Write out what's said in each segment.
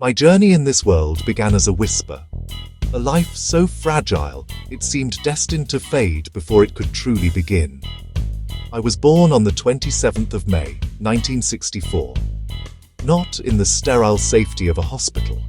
My journey in this world began as a whisper. A life so fragile, it seemed destined to fade before it could truly begin. I was born on the 27th of May, 1964. Not in the sterile safety of a hospital,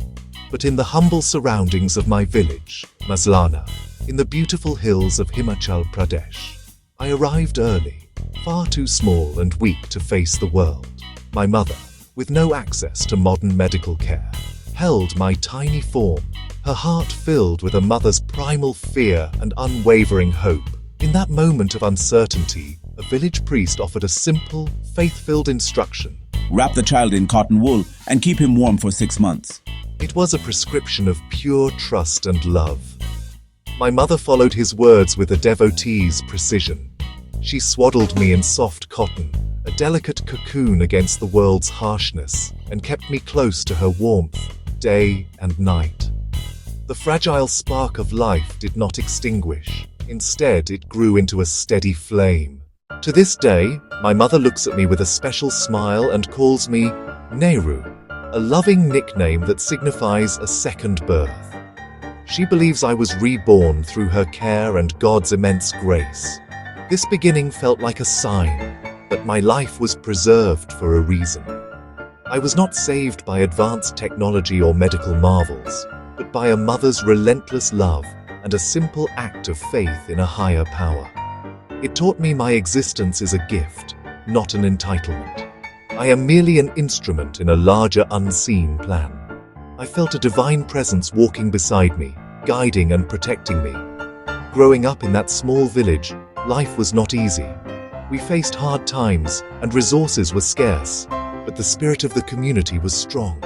but in the humble surroundings of my village, Maslana, in the beautiful hills of Himachal Pradesh. I arrived early, far too small and weak to face the world. My mother, with no access to modern medical care, held my tiny form, her heart filled with a mother's primal fear and unwavering hope. In that moment of uncertainty, a village priest offered a simple, faith-filled instruction. Wrap the child in cotton wool and keep him warm for 6 months. It was a prescription of pure trust and love. My mother followed his words with a devotee's precision. She swaddled me in soft cotton, a delicate cocoon against the world's harshness, and kept me close to her warmth, day and night. The fragile spark of life did not extinguish. Instead, it grew into a steady flame. To this day, my mother looks at me with a special smile and calls me Nehru, a loving nickname that signifies a second birth. She believes I was reborn through her care and God's immense grace. This beginning felt like a sign that my life was preserved for a reason. I was not saved by advanced technology or medical marvels, but by a mother's relentless love and a simple act of faith in a higher power. It taught me my existence is a gift, not an entitlement. I am merely an instrument in a larger unseen plan. I felt a divine presence walking beside me, guiding and protecting me. Growing up in that small village, life was not easy. We faced hard times and resources were scarce, but the spirit of the community was strong.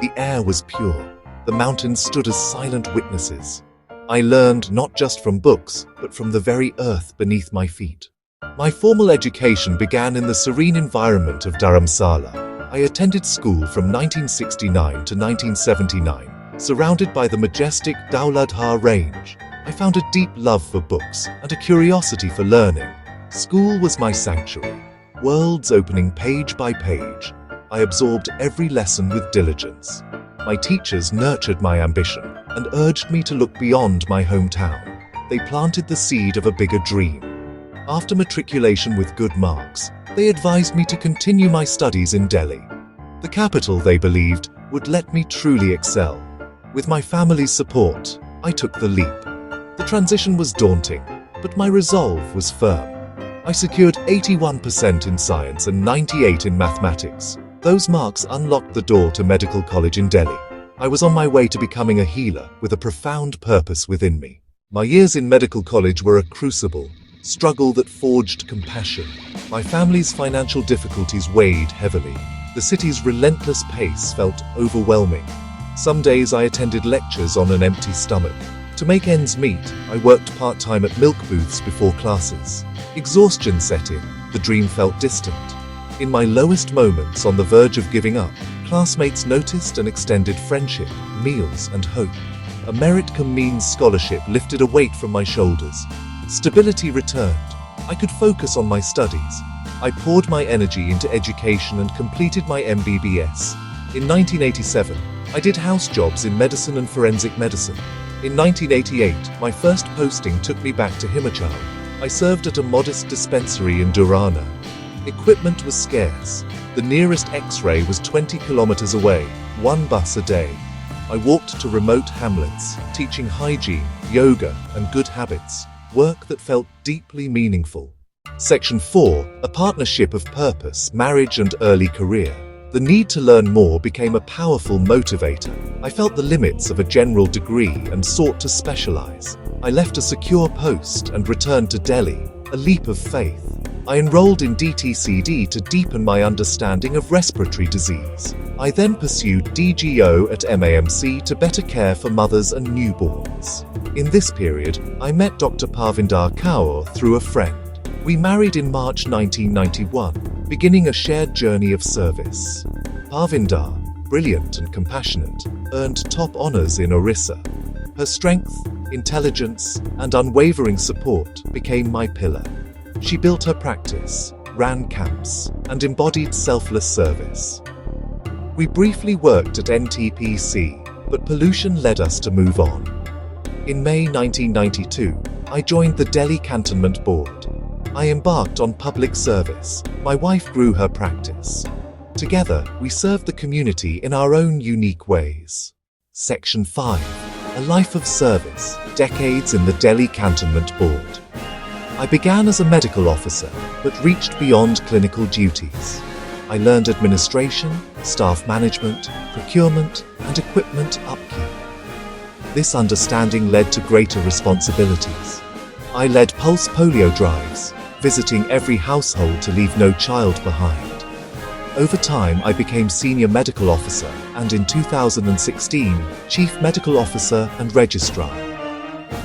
The air was pure. The mountains stood as silent witnesses. I learned not just from books, but from the very earth beneath my feet. My formal education began in the serene environment of Dharamsala. I attended school from 1969 to 1979, surrounded by the majestic Dauladhar range. I found a deep love for books and a curiosity for learning. School was my sanctuary, worlds opening page by page. I absorbed every lesson with diligence. My teachers nurtured my ambition and urged me to look beyond my hometown. They planted the seed of a bigger dream. After matriculation with good marks, they advised me to continue my studies in Delhi. The capital, they believed, would let me truly excel. With my family's support, I took the leap. The transition was daunting, but my resolve was firm. I secured 81% in science and 98% in mathematics. Those marks unlocked the door to medical college in Delhi. I was on my way to becoming a healer with a profound purpose within me. My years in medical college were a crucible, struggle that forged compassion. My family's financial difficulties weighed heavily. The city's relentless pace felt overwhelming. Some days I attended lectures on an empty stomach. To make ends meet, I worked part-time at milk booths before classes. Exhaustion set in. The dream felt distant. In my lowest moments, on the verge of giving up, classmates noticed and extended friendship, meals, and hope. A merit-cum-means scholarship lifted a weight from my shoulders. Stability returned. I could focus on my studies. I poured my energy into education and completed my MBBS. In 1987, I did house jobs in medicine and forensic medicine. In 1988, my first posting took me back to Himachal. I served at a modest dispensary in Durana. Equipment was scarce. The nearest X-ray was 20 kilometers away, one bus a day. I walked to remote hamlets, teaching hygiene, yoga, and good habits, work that felt deeply meaningful. Section 4, a partnership of purpose, marriage, and early career. The need to learn more became a powerful motivator. I felt the limits of a general degree and sought to specialize. I left a secure post and returned to Delhi, a leap of faith. I enrolled in DTCD to deepen my understanding of respiratory disease. I then pursued DGO at MAMC to better care for mothers and newborns. In this period, I met Dr. Parvinder Kaur through a friend. We married in March 1991, beginning a shared journey of service. Parvinder, brilliant and compassionate, earned top honors in Orissa. Her strength, intelligence, and unwavering support became my pillar. She built her practice, ran camps, and embodied selfless service. We briefly worked at NTPC, but pollution led us to move on. In May 1992, I joined the Delhi Cantonment Board. I embarked on public service. My wife grew her practice. Together, we served the community in our own unique ways. Section 5. A Life of Service, Decades in the Delhi Cantonment Board. I began as a medical officer, but reached beyond clinical duties. I learned administration, staff management, procurement, and equipment upkeep. This understanding led to greater responsibilities. I led pulse polio drives, visiting every household to leave no child behind. Over time, I became Senior Medical Officer and in 2016, Chief Medical Officer and Registrar.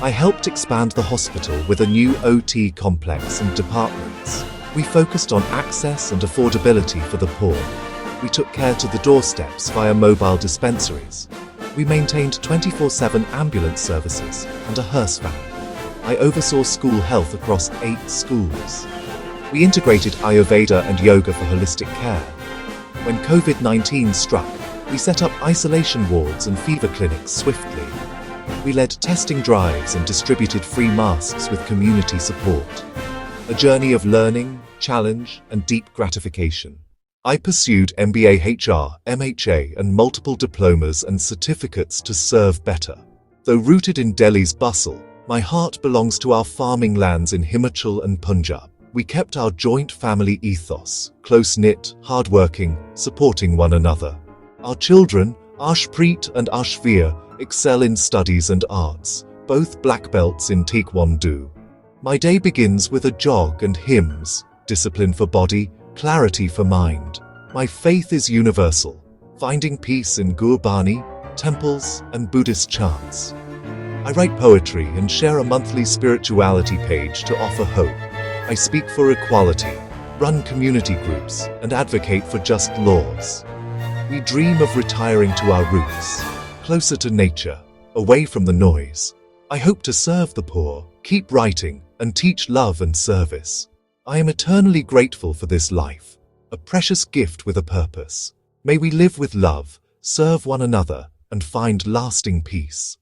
I helped expand the hospital with a new OT complex and departments. We focused on access and affordability for the poor. We took care to the doorsteps via mobile dispensaries. We maintained 24/7 ambulance services and a hearse van. I oversaw school health across 8 schools. We integrated Ayurveda and yoga for holistic care. When COVID-19 struck, we set up isolation wards and fever clinics swiftly. We led testing drives and distributed free masks with community support. A journey of learning, challenge, and deep gratification. I pursued MBA HR, MHA, and multiple diplomas and certificates to serve better. Though rooted in Delhi's bustle, my heart belongs to our farming lands in Himachal and Punjab. We kept our joint family ethos, close-knit, hardworking, supporting one another. Our children, Arshpreet and Ashvir, excel in studies and arts, both black belts in Taekwondo. My day begins with a jog and hymns, discipline for body, clarity for mind. My faith is universal, finding peace in Gurbani, temples, and Buddhist chants. I write poetry and share a monthly spirituality page to offer hope. I speak for equality, run community groups, and advocate for just laws. We dream of retiring to our roots, closer to nature, away from the noise. I hope to serve the poor, keep writing, and teach love and service. I am eternally grateful for this life, a precious gift with a purpose. May we live with love, serve one another, and find lasting peace.